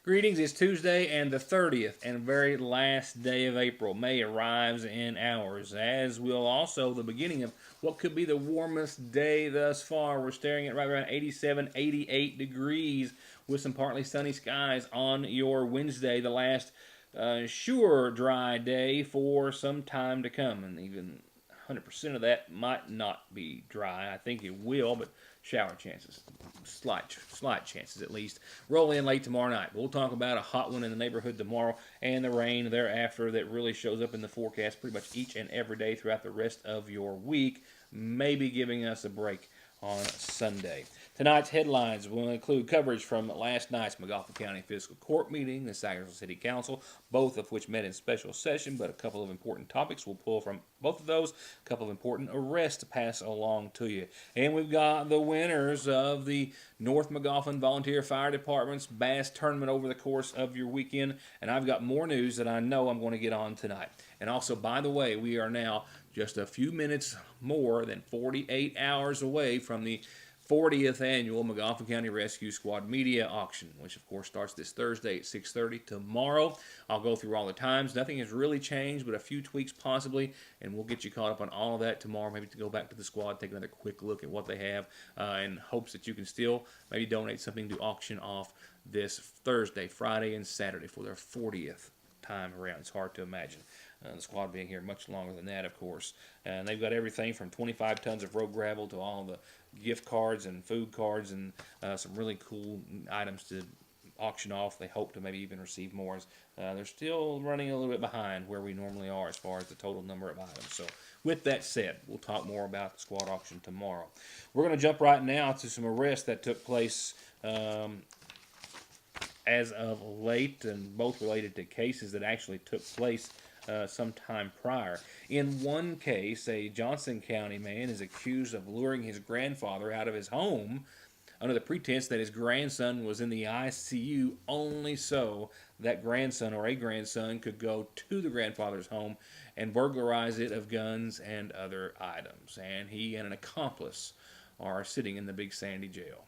Greetings, it's Tuesday and the 30th and very last day of April. May arrives in hours, as will also the beginning of what could be the warmest day thus far. We're staring at right around 87, 88 degrees with some partly sunny skies on your Wednesday, the last sure dry day for some time to come. And even 100% of that might not be dry. I think it will, but shower chances, slight chances at least. Roll in late tomorrow night. We'll talk about a hot one in the neighborhood tomorrow and the rain thereafter that really shows up in the forecast pretty much each and every day throughout the rest of your week, maybe giving us a break on Sunday. Tonight's headlines will include coverage from last night's Magoffin County Fiscal Court meeting, the Sagersville City Council, both of which met in special session, but a couple of important topics we'll pull from both of those, a couple of important arrests to pass along to you. And we've got the winners of the North Magoffin Volunteer Fire Department's Bass Tournament over the course of your weekend, and I've got more news that I know I'm going to get on tonight. And also, by the way, we are now just a few minutes more than 48 hours away from the 40th annual Magoffin County Rescue Squad Media Auction, which of course starts this Thursday at 6:30 tomorrow. I'll go through all the times. Nothing has really changed, but a few tweaks possibly, and we'll get you caught up on all of that tomorrow. Maybe to go back to the squad, take another quick look at what they have, in hopes that you can still maybe donate something to auction off this Thursday, Friday, and Saturday for their 40th time around. It's hard to imagine. The squad being here much longer than that, of course. And they've got everything from 25 tons of road gravel to all the gift cards and food cards and some really cool items to auction off. They hope to maybe even receive more. They're still running a little bit behind where we normally are as far as the total number of items. So with that said, we'll talk more about the squad auction tomorrow. We're going to jump right now to some arrests that took place as of late, and both related to cases that actually took place sometime prior. In one case, a Johnson County man is accused of luring his grandfather out of his home under the pretense that his grandson was in the ICU, only so that grandson or a grandson could go to the grandfather's home and burglarize it of guns and other items. And he and an accomplice are sitting in the Big Sandy jail.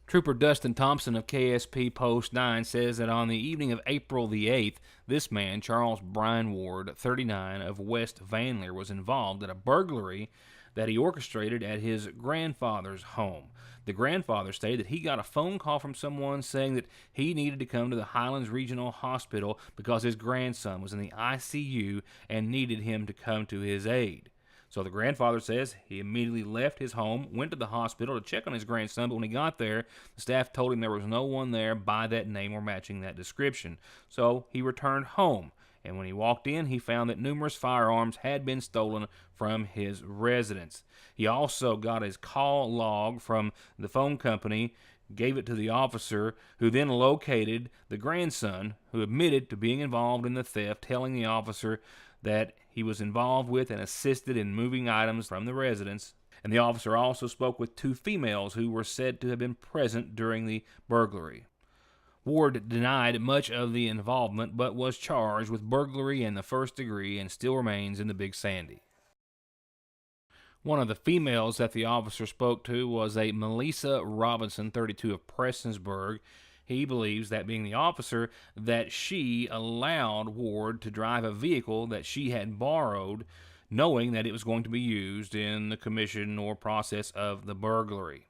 Trooper Dustin Thompson of KSP Post 9 says that on the evening of April the 8th, this man, Charles Brian Ward, 39, of West Vanlier, was involved in a burglary that he orchestrated at his grandfather's home. The grandfather stated that he got a phone call from someone saying that he needed to come to the Highlands Regional Hospital because his grandson was in the ICU and needed him to come to his aid. So the grandfather says he immediately left his home, went to the hospital to check on his grandson, but when he got there, the staff told him there was no one there by that name or matching that description. So he returned home, and when he walked in, he found that numerous firearms had been stolen from his residence. He also got his call log from the phone company, gave it to the officer, who then located the grandson, who admitted to being involved in the theft, telling the officer that he was involved with and assisted in moving items from the residence. And the officer also spoke with two females who were said to have been present during the burglary. Ward denied much of the involvement, but was charged with burglary in the first degree and still remains in the Big Sandy. One of the females that the officer spoke to was a Melissa Robinson, 32, of Prestonsburg. He believes, that being the officer, that she allowed Ward to drive a vehicle that she had borrowed, knowing that it was going to be used in the commission or process of the burglary.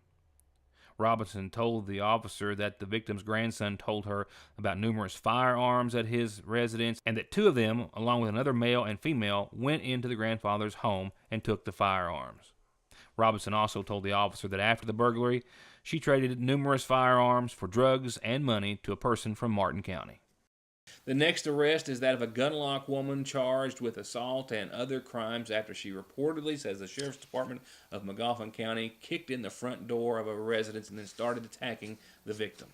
Robinson told the officer that the victim's grandson told her about numerous firearms at his residence, and that two of them, along with another male and female, went into the grandfather's home and took the firearms. Robinson also told the officer that after the burglary, she traded numerous firearms for drugs and money to a person from Martin County. The next arrest is that of a Gunlock woman charged with assault and other crimes after she reportedly, says the Sheriff's Department of Magoffin County, kicked in the front door of a residence and then started attacking the victim.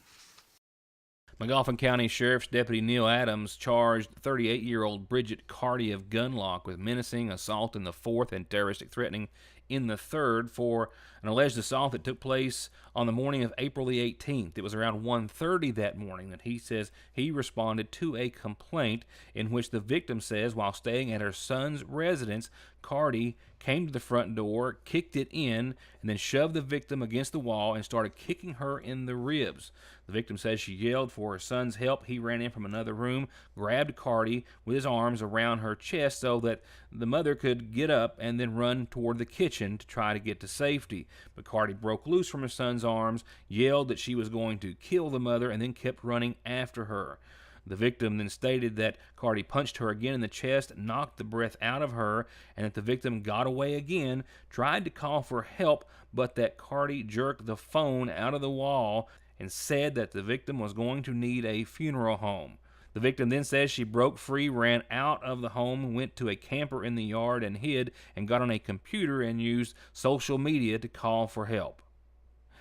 Magoffin County Sheriff's Deputy Neil Adams charged 38-year-old Bridget Carty of Gunlock with menacing, assault in the fourth, and terroristic threatening in the third for an alleged assault that took place on the morning of April the 18th. It was around 1:30 that morning that he says he responded to a complaint in which the victim says while staying at her son's residence, Cardi came to the front door, kicked it in, and then shoved the victim against the wall and started kicking her in the ribs. The victim says she yelled for her son's help. He ran in from another room, grabbed Cardi with his arms around her chest so that the mother could get up and then run toward the kitchen to try to get to safety. But Cardi broke loose from her son's arms, yelled that she was going to kill the mother, and then kept running after her. The victim then stated that Cardi punched her again in the chest, knocked the breath out of her, and that the victim got away again, tried to call for help, but that Cardi jerked the phone out of the wall and said that the victim was going to need a funeral home. The victim then says she broke free, ran out of the home, went to a camper in the yard and hid, and got on a computer and used social media to call for help.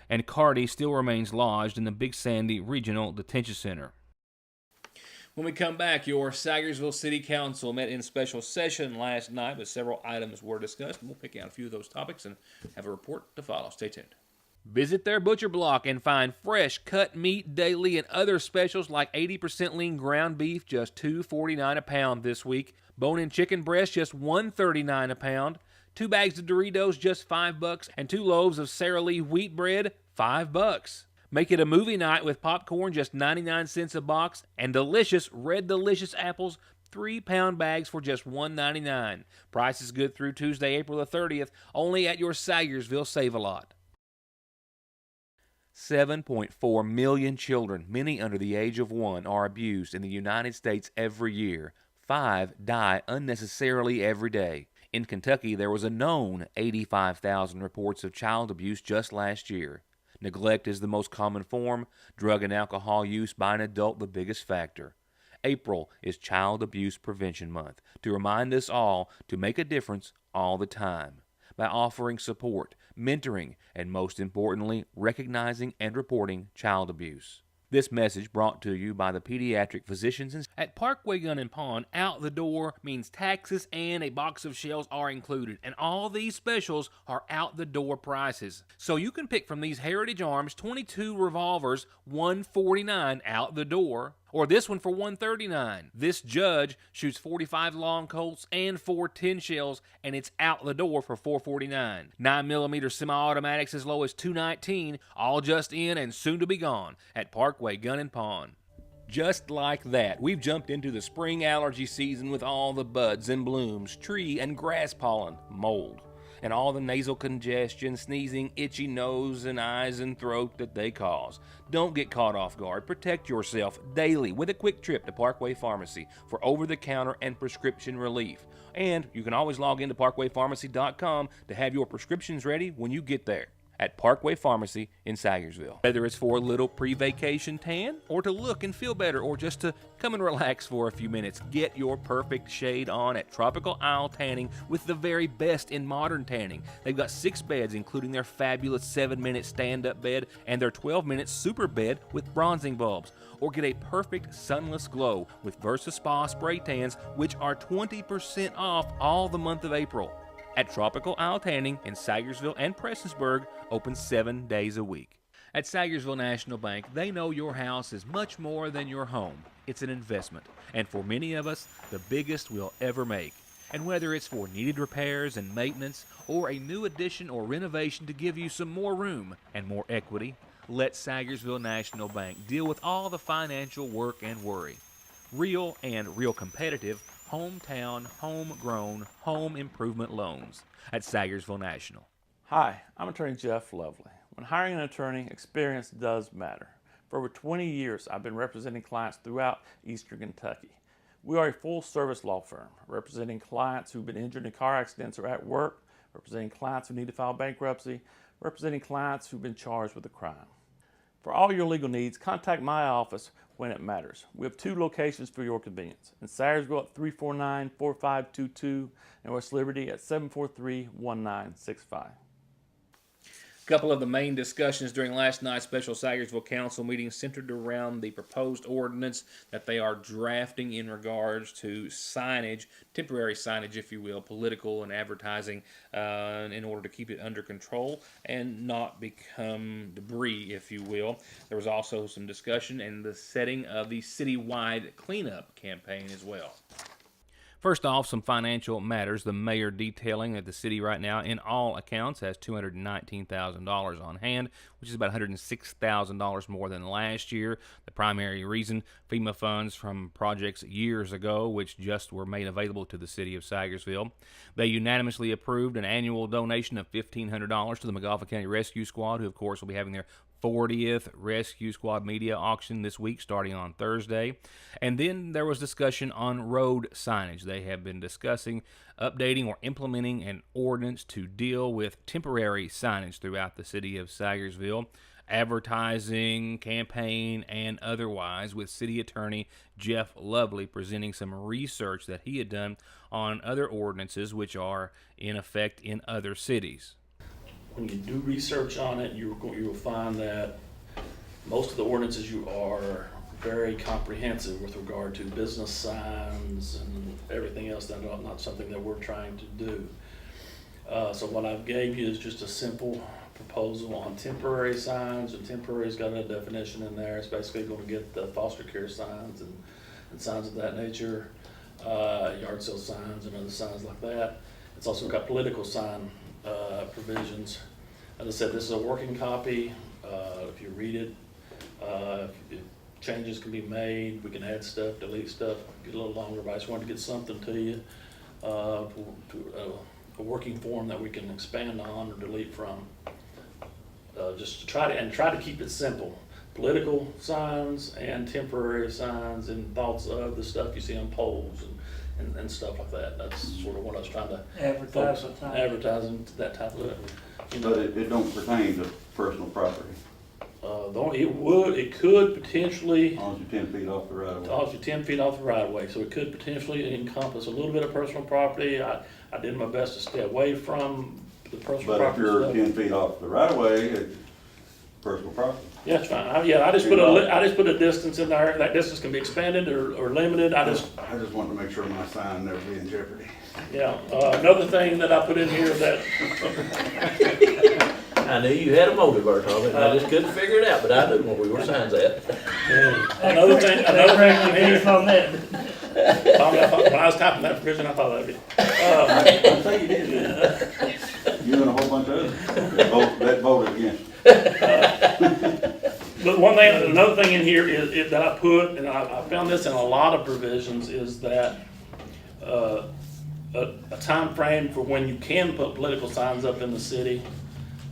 And Cardi still remains lodged in the Big Sandy Regional Detention Center. When we come back, your Sagersville City Council met in special session last night, but several items were discussed, and we'll pick out a few of those topics and have a report to follow. Stay tuned. Visit their butcher block and find fresh cut meat daily and other specials like 80% lean ground beef, just $2.49 a pound this week. Bone-in chicken breast, just $1.39 a pound. 2 bags of Doritos, just $5, and 2 loaves of Sara Lee wheat bread, $5. Make it a movie night with popcorn, just 99 cents a box, and delicious Red Delicious apples, 3-pound bags for just $1.99. Price is good through Tuesday, April the 30th, only at your Sagersville Save-A-Lot. 7.4 million children, many under the age of 1, are abused in the United States every year. 5 die unnecessarily every day. In Kentucky, there was a known 85,000 reports of child abuse just last year. Neglect is the most common form, drug and alcohol use by an adult the biggest factor. April is Child Abuse Prevention Month to remind us all to make a difference all the time by offering support, mentoring, and most importantly, recognizing and reporting child abuse. This message brought to you by the pediatric physicians at Parkway Gun & Pawn. Out the door means taxes and a box of shells are included, and all these specials are out the door prices. So you can pick from these Heritage Arms 22 revolvers, $149 out the door, or this one for $139. This Judge shoots 45 long Colts and 4 10 shells, and it's out the door for $449. 9mm semi-automatics as low as $219, all just in and soon to be gone at Parkway Gun & Pawn. Just like that, we've jumped into the spring allergy season with all the buds and blooms, tree and grass pollen, mold, and all the nasal congestion, sneezing, itchy nose and eyes and throat that they cause. Don't get caught off guard. Protect yourself daily with a quick trip to Parkway Pharmacy for over-the-counter and prescription relief. And you can always log into parkwaypharmacy.com to have your prescriptions ready when you get there at Parkway Pharmacy in Sagersville. Whether it's for a little pre-vacation tan, or to look and feel better, or just to come and relax for a few minutes, get your perfect shade on at Tropical Isle Tanning with the very best in modern tanning. They've got 6 beds, including their fabulous 7-minute stand-up bed and their 12-minute super bed with bronzing bulbs. Or get a perfect sunless glow with Versa Spa spray tans, which are 20% off all the month of April. At Tropical Isle Tanning in Sagersville and Prestonsburg, open 7 days a week. At Sagersville National Bank, they know your house is much more than your home. It's an investment, and for many of us, the biggest we'll ever make. And whether it's for needed repairs and maintenance, or a new addition or renovation to give you some more room and more equity, let Sagersville National Bank deal with all the financial work and worry. Real and real competitive hometown, homegrown, home improvement loans at Sagersville National. Hi, I'm attorney Jeff Lovely. When hiring an attorney, experience does matter. For over 20 years, I've been representing clients throughout Eastern Kentucky. We are a full-service law firm, representing clients who've been injured in car accidents or at work, representing clients who need to file bankruptcy, representing clients who've been charged with a crime. For all your legal needs, contact my office when it matters. We have 2 locations for your convenience. In Sayersville at 349-4522 and West Liberty at 743-1965. couple of the main discussions during last night's special Sagersville Council meeting centered around the proposed ordinance that they are drafting in regards to signage, temporary signage, if you will, political and advertising, in order to keep it under control and not become debris, if you will. There was also some discussion and the setting of the citywide cleanup campaign as well. First off, some financial matters. The mayor detailing that the city right now, in all accounts, has $219,000 on hand, which is about $106,000 more than last year. The primary reason, FEMA funds from projects years ago, which just were made available to the city of Sagersville. They unanimously approved an annual donation of $1,500 to the Montgomery County Rescue Squad, who, of course, will be having their 40th Rescue Squad media auction this week starting on Thursday. And then there was discussion on road signage. They have been discussing updating or implementing an ordinance to deal with temporary signage throughout the city of Sagersville, advertising, campaign, and otherwise, with City Attorney Jeff Lovely presenting some research that he had done on other ordinances which are in effect in other cities. When you do research on it, you will find that most of the ordinances you are very comprehensive with regard to business signs and everything else. That's not something that we're trying to do. So what I've gave you is just a simple proposal on temporary signs, and temporary's got a definition in there. It's basically going to get the foster care signs and signs of that nature, yard sale signs and other signs like that. It's also got political sign provisions. As I said, this is a working copy. If you read it, if changes can be made, we can add stuff, delete stuff, get a little longer, but I just wanted to get something to you, a working form that we can expand on or delete from. Just to try to keep it simple. Political signs and temporary signs and thoughts of the stuff you see on poles and stuff like that. That's sort of what I was trying to focus on. Advertising, that type of it. But it don't pertain to personal property. It could potentially, As long as you're 10 feet off the right of way. as long as you're 10 feet off the right of way, so it could potentially encompass a little bit of personal property. I did my best to stay away from the personal But if property you're stuff. 10 feet off the right of way, it's personal property. Yeah, it's fine. I just put a distance in there. That distance can be expanded or limited. I just wanted to make sure my sign never be in jeopardy. Yeah, another thing that I put in here that, I knew you had a motive, Tommy, and I just couldn't figure it out, but I knew where we were signs at. another thing in here, on that. when I was typing that provision, I thought of it. I think you did. You and a whole bunch of others that voted against it. But another thing in here is that I put, and I found this in a lot of provisions, is that a time frame for when you can put political signs up in the city,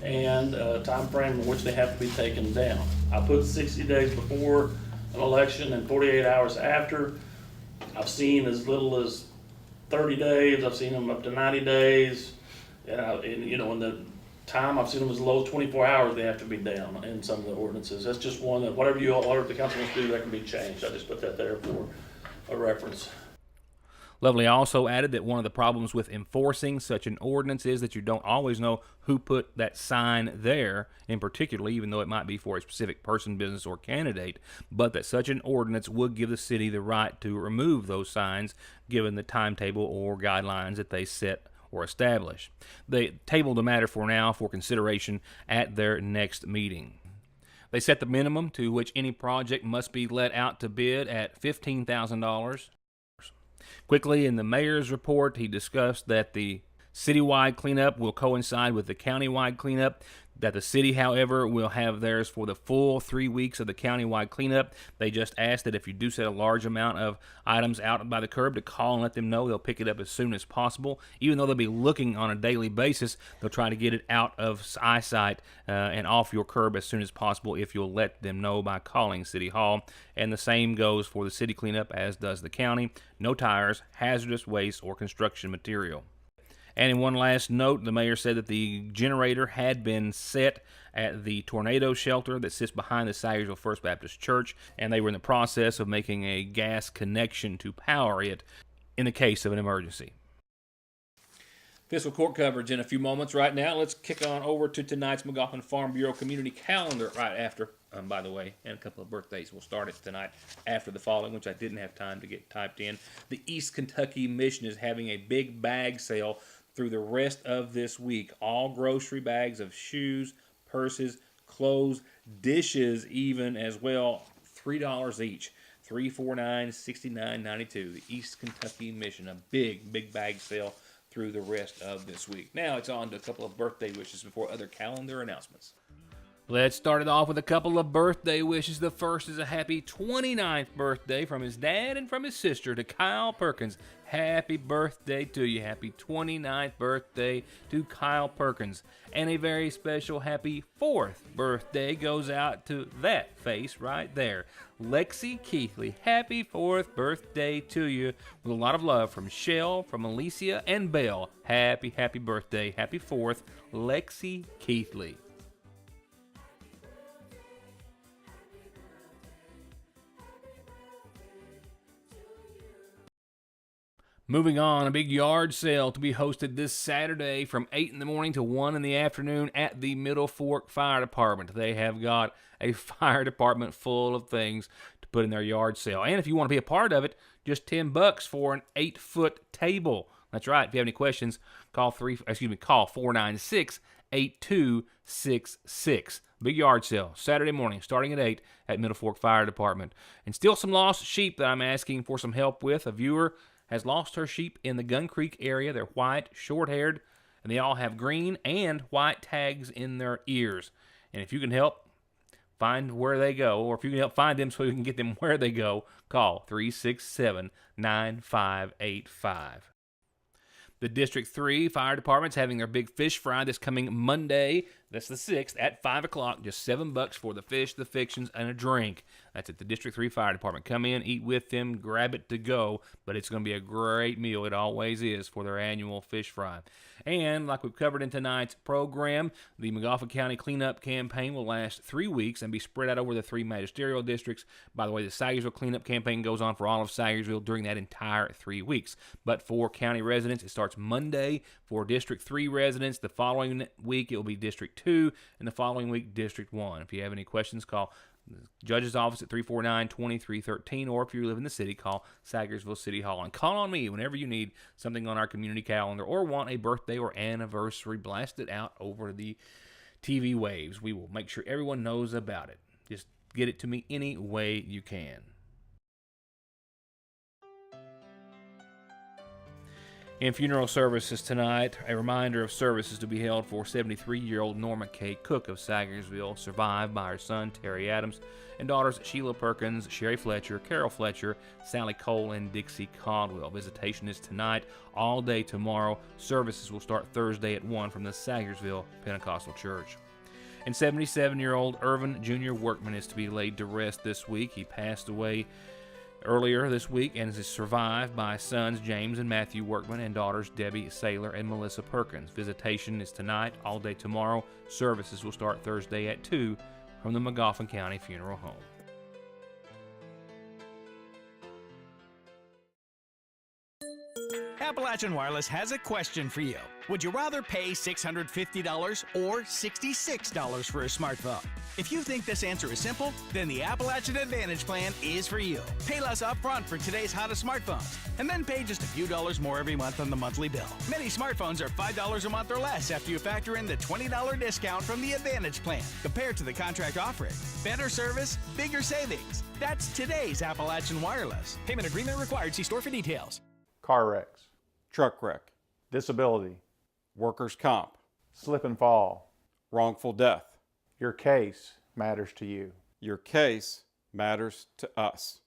and a time frame in which they have to be taken down. I put 60 days before an election and 48 hours after. I've seen as little as 30 days. I've seen them up to 90 days. And in the time, I've seen them as low as 24 hours they have to be down in some of the ordinances. That's just one that whatever the council wants to do, that can be changed. I just put that there for a reference. Lovely also added that one of the problems with enforcing such an ordinance is that you don't always know who put that sign there, in particular, even though it might be for a specific person, business, or candidate, but that such an ordinance would give the city the right to remove those signs given the timetable or guidelines that they set or establish. They tabled the matter for now for consideration at their next meeting. They set the minimum to which any project must be let out to bid at $15,000. Quickly, in the mayor's report, he discussed that the citywide cleanup will coincide with the countywide cleanup, that the city, however, will have theirs for the full 3 weeks of the countywide cleanup. They just asked that if you do set a large amount of items out by the curb, to call and let them know. They'll pick it up as soon as possible. Even though they'll be looking on a daily basis, they'll try to get it out of eyesight and off your curb as soon as possible if you'll let them know by calling City Hall. And the same goes for the city cleanup, as does the county. No tires, hazardous waste, or construction material. And in one last note, the mayor said that the generator had been set at the tornado shelter that sits behind the Sagersville First Baptist Church, and they were in the process of making a gas connection to power it in the case of an emergency. Fiscal court coverage in a few moments. Right now, let's kick on over to tonight's McGoffin Farm Bureau community calendar right after, by the way, and a couple of birthdays. We'll start it tonight after the following, which I didn't have time to get typed in. The East Kentucky Mission is having a big bag sale through the rest of this week. All grocery bags of shoes, purses, clothes, dishes even as well, $3 each. $3.49, $69.92. The East Kentucky Mission, a big bag sale through the rest of this week. Now it's on to a couple of birthday wishes before other calendar announcements. Let's start it off with a couple of birthday wishes. The first is a happy 29th birthday from his dad and from his sister to Kyle Perkins. Happy birthday to you. Happy 29th birthday to Kyle Perkins. And a very special happy 4th birthday goes out to that face right there. Lexi Keithley. Happy 4th birthday to you. With a lot of love from Shell, from Alicia, and Belle. Happy birthday. Happy 4th, Lexi Keithley. Moving on, a big yard sale to be hosted this Saturday from 8 in the morning to 1 in the afternoon at the Middle Fork Fire Department. They have got a fire department full of things to put in their yard sale. And if you want to be a part of it, just $10 for an 8-foot table. That's right. If you have any questions, call 496-8266. Big yard sale, Saturday morning, starting at 8 at Middle Fork Fire Department. And still some lost sheep that I'm asking for some help with. A viewer has lost her sheep in the Gun Creek area. They're white, short-haired, and they all have green and white tags in their ears. And if you can help find where they go, or if you can help find them so you can get them where they go, call 367-9585. The District 3 Fire Department's having their big fish fry this coming Monday. That's the 6th at 5 o'clock. Just $7 for the fish, the fixins, and a drink. That's at the District 3 Fire Department. Come in, eat with them, grab it to go. But it's going to be a great meal. It always is for their annual fish fry. And like we've covered in tonight's program, the McGoffin County Cleanup Campaign will last 3 weeks and be spread out over the 3 magisterial districts. By the way, the Sagersville Cleanup Campaign goes on for all of Sagersville during that entire 3 weeks. But for county residents, it starts Monday. For District 3 residents, the following week it will be District 2, and the following week District 1. If you have any questions, call the Judge's office at 349-2313, or if you live in the city, call Sagersville City Hall. And call on me whenever you need something on our community calendar or want a birthday or anniversary blasted out over the TV waves. We will make sure everyone knows about it. Just get it to me any way you can. In funeral services tonight, a reminder of services to be held for 73-year-old Norma K. Cook of Sagersville, survived by her son Terry Adams and daughters Sheila Perkins, Sherry Fletcher, Carol Fletcher, Sally Cole, and Dixie Caldwell. Visitation is tonight, all day tomorrow. Services will start Thursday at 1 from the Sagersville Pentecostal Church. And 77-year-old Irvin Jr. Workman is to be laid to rest this week. He passed away earlier this week and is survived by sons James and Matthew Workman and daughters Debbie Saylor and Melissa Perkins. Visitation is tonight, all day tomorrow. Services will start Thursday at 2 from the McGoffin County Funeral Home. Appalachian Wireless has a question for you. Would you rather pay $650 or $66 for a smartphone? If you think this answer is simple, then the Appalachian Advantage plan is for you. Pay less upfront for today's hottest smartphones, and then pay just a few dollars more every month on the monthly bill. Many smartphones are $5 a month or less after you factor in the $20 discount from the Advantage plan, compared to the contract offering. Better service, bigger savings. That's today's Appalachian Wireless. Payment agreement required. See store for details. Car wrecks, truck wreck, disability, workers' comp, slip and fall. wrongful death. Your case matters to you. Your case matters to us.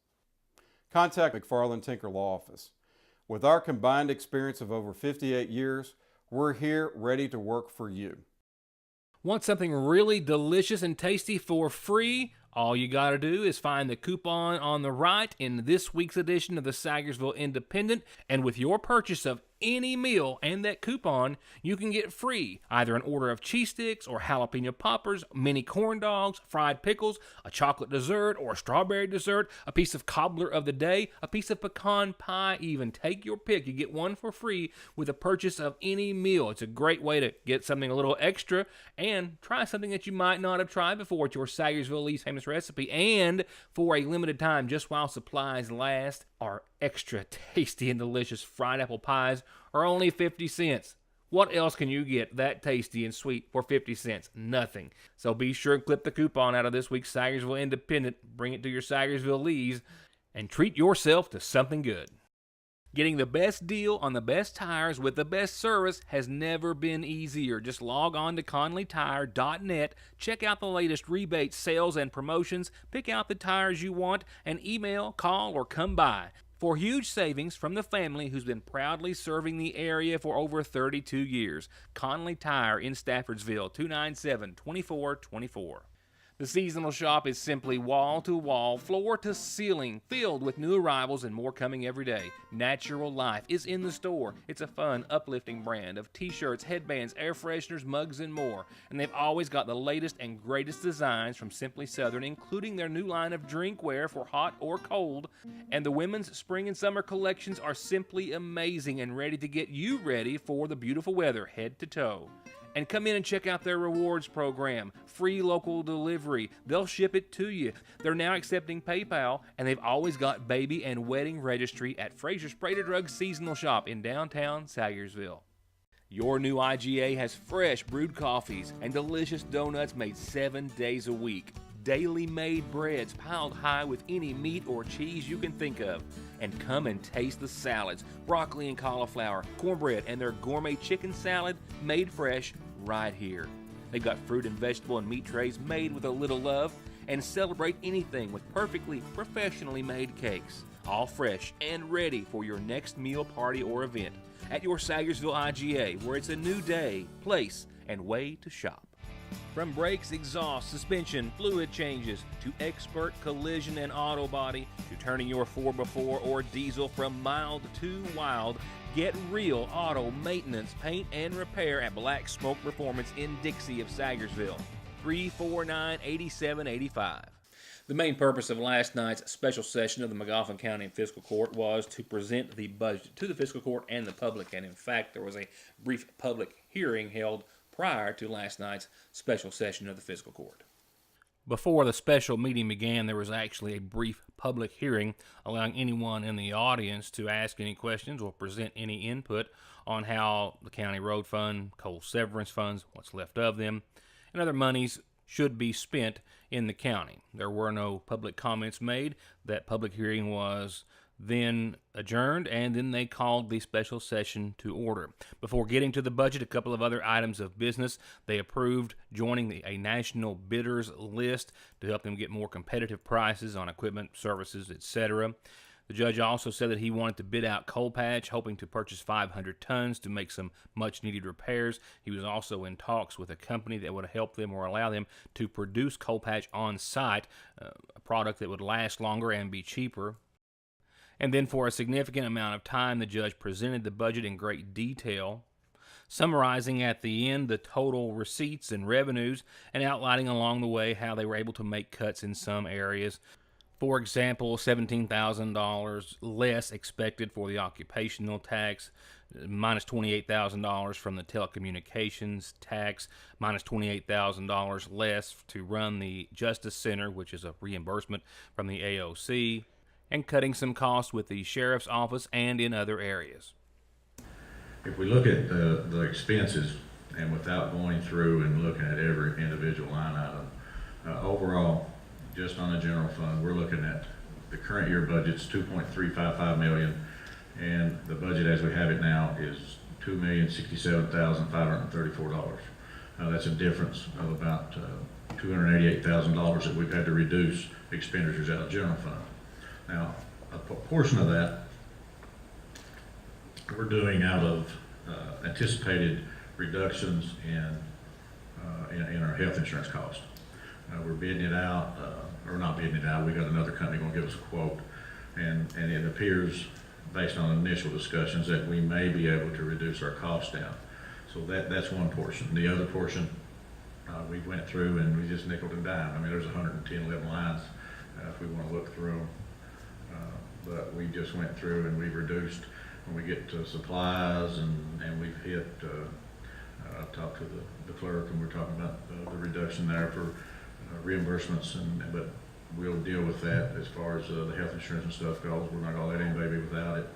Contact McFarland Tinker Law Office. With our combined experience of over 58 years, we're here ready to work for you. Want something really delicious and tasty for free? All you got to do is find the coupon on the right in this week's edition of the Sagersville Independent, and with your purchase of any meal, and that coupon, you can get free either an order of cheese sticks or jalapeno poppers, mini corn dogs, fried pickles, a chocolate dessert or a strawberry dessert, a piece of cobbler of the day, a piece of pecan pie even. Take your pick. You get one for free with a purchase of any meal. It's a great way to get something a little extra and try something that you might not have tried before. It's your Sayersville Lee's famous recipe. And for a limited time, just while supplies last, our extra tasty and delicious fried apple pies are only 50 cents. What else can you get that tasty and sweet for 50 cents? Nothing. So be sure and clip the coupon out of this week's Sayersville Independent, bring it to your Sayersville Lee's, and treat yourself to something good. Getting the best deal on the best tires with the best service has never been easier. Just log on to ConleyTire.net, check out the latest rebates, sales, and promotions, pick out the tires you want, and email, call, or come by. For huge savings from the family who's been proudly serving the area for over 32 years. Conley Tire in Staffordsville, 297-2424. The seasonal shop is simply wall-to-wall, floor-to-ceiling, filled with new arrivals and more coming every day. Natural Life is in the store. It's a fun, uplifting brand of t-shirts, headbands, air fresheners, mugs, and more. And they've always got the latest and greatest designs from Simply Southern, including their new line of drinkware for hot or cold. And the women's spring and summer collections are simply amazing and ready to get you ready for the beautiful weather head to toe. And come in and check out their rewards program. Free local delivery. They'll ship it to you. They're now accepting PayPal, and they've always got baby and wedding registry at Fraser's Prater Drugs Seasonal Shop in downtown Sayersville. Your new IGA has fresh brewed coffees and delicious donuts made 7 days a week. Daily made breads piled high with any meat or cheese you can think of. And come and taste the salads, broccoli and cauliflower, cornbread, and their gourmet chicken salad made fresh right here. They've got fruit and vegetable and meat trays made with a little love, and celebrate anything with perfectly professionally made cakes. All fresh and ready for your next meal, party, or event at your Sayersville IGA, where it's a new day, place, and way to shop. From brakes, exhaust, suspension, fluid changes, to expert collision and auto body, to turning your 4x4 or diesel from mild to wild, get real auto maintenance, paint, and repair at Black Smoke Performance in Dixie of Sayersville. 349-8785. The main purpose of last night's special session of the Magoffin County Fiscal Court was to present the budget to the Fiscal Court and the public, and in fact there was a brief public hearing held prior to last night's special session of the Fiscal Court. Before the special meeting began, there was actually a brief public hearing allowing anyone in the audience to ask any questions or present any input on how the county road fund, coal severance funds, what's left of them, and other monies should be spent in the county. There were no public comments made. That public hearing was then adjourned, and then they called the special session to order. Before getting to the budget, a couple of other items of business. They approved joining a national bidders list to help them get more competitive prices on equipment, services, etc. The judge also said that he wanted to bid out Coal Patch, hoping to purchase 500 tons to make some much-needed repairs. He was also in talks with a company that would help them or allow them to produce Coal Patch on site, a product that would last longer and be cheaper. And then for a significant amount of time, the judge presented the budget in great detail, summarizing at the end the total receipts and revenues and outlining along the way how they were able to make cuts in some areas. For example, $17,000 less expected for the occupational tax, minus $28,000 from the telecommunications tax, minus $28,000 less to run the Justice Center, which is a reimbursement from the AOC, and cutting some costs with the sheriff's office and in other areas. If we look at the expenses, and without going through and looking at every individual line item, overall, just on the general fund, we're looking at the current year budget's $2.355 million, and the budget as we have it now is $2,067,534. That's a difference of about $288,000 that we've had to reduce expenditures out of the general fund. Now, a portion of that we're doing out of anticipated reductions in our health insurance cost. We're bidding it out, or not bidding it out. We got another company going to give us a quote, and it appears based on initial discussions, that we may be able to reduce our costs down. So that's one portion. The other portion, we went through and we just nickel and dime. I mean, there's 110, 11 lines if we want to look through them. But we just went through and we've reduced when we get to supplies, and we've hit, I've talked to the clerk, and we're talking about the reduction there for reimbursements, but we'll deal with that as far as the health insurance and stuff goes. We're not gonna let anybody be without it.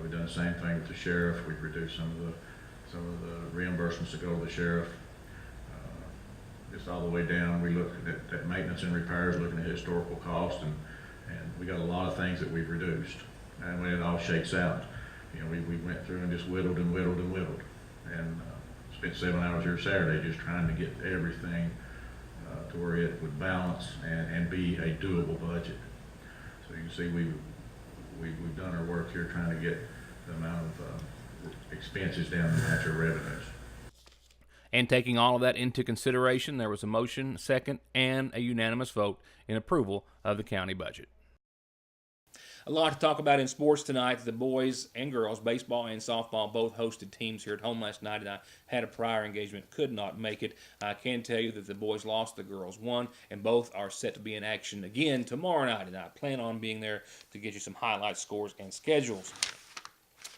We've done the same thing with the sheriff. We've reduced some of the reimbursements that go to the sheriff. Just all the way down. We look at maintenance and repairs, looking at historical cost, and we got a lot of things that we've reduced. And when it all shakes out, you know, we went through and just whittled and whittled and whittled, and spent 7 hours here Saturday just trying to get everything to where it would balance and be a doable budget. So you can see we've done our work here trying to get the amount of expenses down to match our revenues. And taking all of that into consideration, there was a motion, second, and a unanimous vote in approval of the county budget. A lot to talk about in sports tonight. The boys and girls, baseball and softball, both hosted teams here at home last night, and I had a prior engagement, could not make it. I can tell you that the boys lost, the girls won, and both are set to be in action again tomorrow night, and I plan on being there to get you some highlights, scores, and schedules.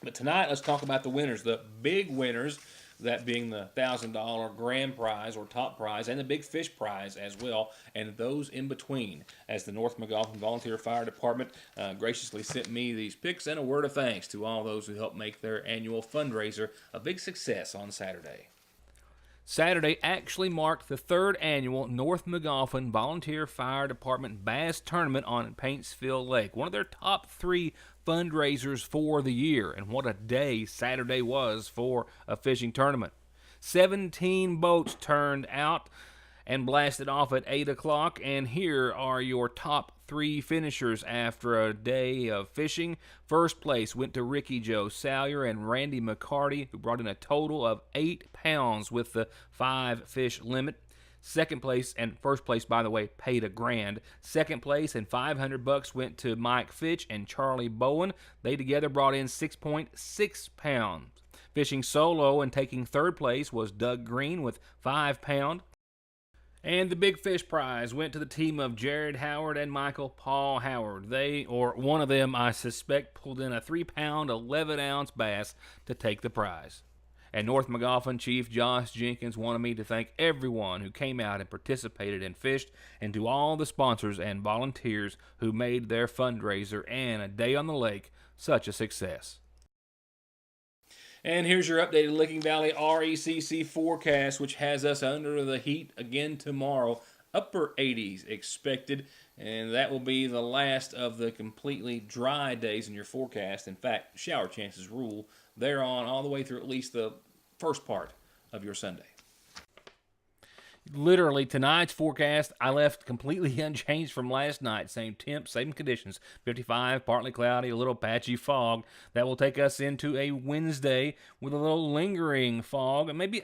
But tonight, let's talk about the winners, the big winners, that being the $1,000 grand prize or top prize and the big fish prize as well, and those in between, as the North McGoffin Volunteer Fire Department graciously sent me these pics, and a word of thanks to all those who helped make their annual fundraiser a big success on Saturday. Saturday actually marked the 3rd annual North McGoffin Volunteer Fire Department Bass Tournament on Paintsville Lake, one of their top 3 fundraisers for the year. And what a day Saturday was for a fishing tournament. 17 boats turned out and blasted off at 8 o'clock, and here are your top 3 finishers after a day of fishing. First place went to Ricky Joe Salyer and Randy McCarty, who brought in a total of 8 pounds with the 5 fish limit. Second place, and first place, by the way, paid $1,000. Second place and $500 went to Mike Fitch and Charlie Bowen. They together brought in 6.6 pounds. Fishing solo and taking 3rd place was Doug Green with 5 pounds. And the big fish prize went to the team of Jared Howard and Michael Paul Howard. They, or one of them, I suspect, pulled in a 3-pound, 11-ounce bass to take the prize. And North McGoffin Chief Josh Jenkins wanted me to thank everyone who came out and participated and fished, and to all the sponsors and volunteers who made their fundraiser and a day on the lake such a success. And here's your updated Licking Valley RECC forecast, which has us under the heat again tomorrow. Upper 80s expected, and that will be the last of the completely dry days in your forecast. In fact, shower chances rule thereon all the way through at least the first part of your Sunday. Literally, tonight's forecast, I left completely unchanged from last night. Same temps, same conditions. 55, partly cloudy, a little patchy fog. That will take us into a Wednesday with a little lingering fog, and maybe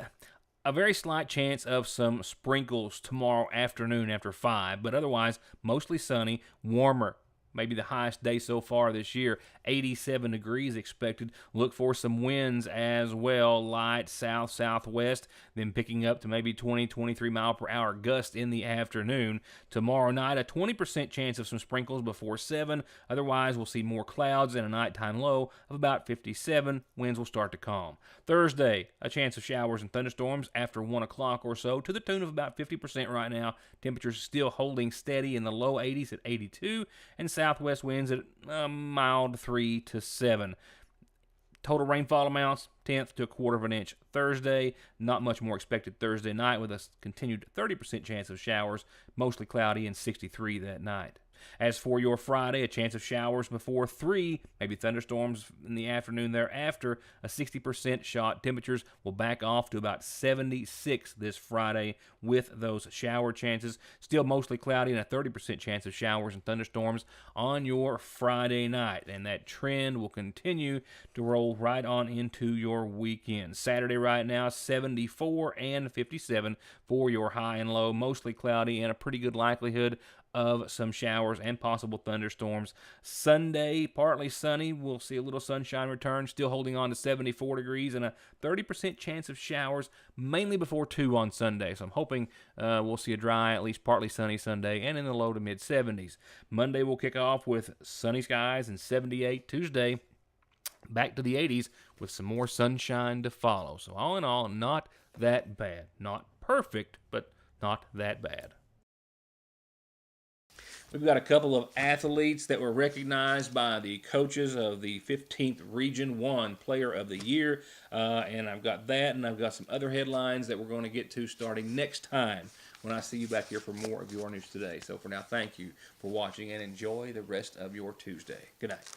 a very slight chance of some sprinkles tomorrow afternoon after 5, but otherwise mostly sunny, warmer. Maybe the highest day so far this year, 87 degrees expected. Look for some winds as well, light south-southwest, then picking up to maybe 20-23 mile per hour gust in the afternoon. Tomorrow night, a 20% chance of some sprinkles before 7. Otherwise, we'll see more clouds and a nighttime low of about 57. Winds will start to calm. Thursday, a chance of showers and thunderstorms after 1 o'clock or so, to the tune of about 50% right now. Temperatures still holding steady in the low 80s at 82, and southwest winds at a mild 3 to 7. Total rainfall amounts, 1/10 to 1/4 of an inch Thursday. Not much more expected Thursday night, with a continued 30% chance of showers, mostly cloudy, and 63 that night. As for your Friday, a chance of showers before 3, maybe thunderstorms in the afternoon thereafter. A 60% shot. Temperatures will back off to about 76 this Friday with those shower chances. Still mostly cloudy and a 30% chance of showers and thunderstorms on your Friday night. And that trend will continue to roll right on into your weekend. Saturday right now, 74 and 57 for your high and low. Mostly cloudy and a pretty good likelihood of some showers and possible thunderstorms. Sunday, partly sunny. We'll see a little sunshine return, still holding on to 74 degrees and a 30% chance of showers, mainly before 2 on Sunday. So I'm hoping we'll see a dry, at least partly sunny Sunday and in the low to mid 70s. Monday will kick off with sunny skies and 78. Tuesday, back to the 80s with some more sunshine to follow. So all in all, not that bad. Not perfect, but not that bad. We've got a couple of athletes that were recognized by the coaches of the 15th Region 1 Player of the Year. And I've got that, and I've got some other headlines that we're going to get to starting next time when I see you back here for more of Your News Today. So for now, thank you for watching and enjoy the rest of your Tuesday. Good night.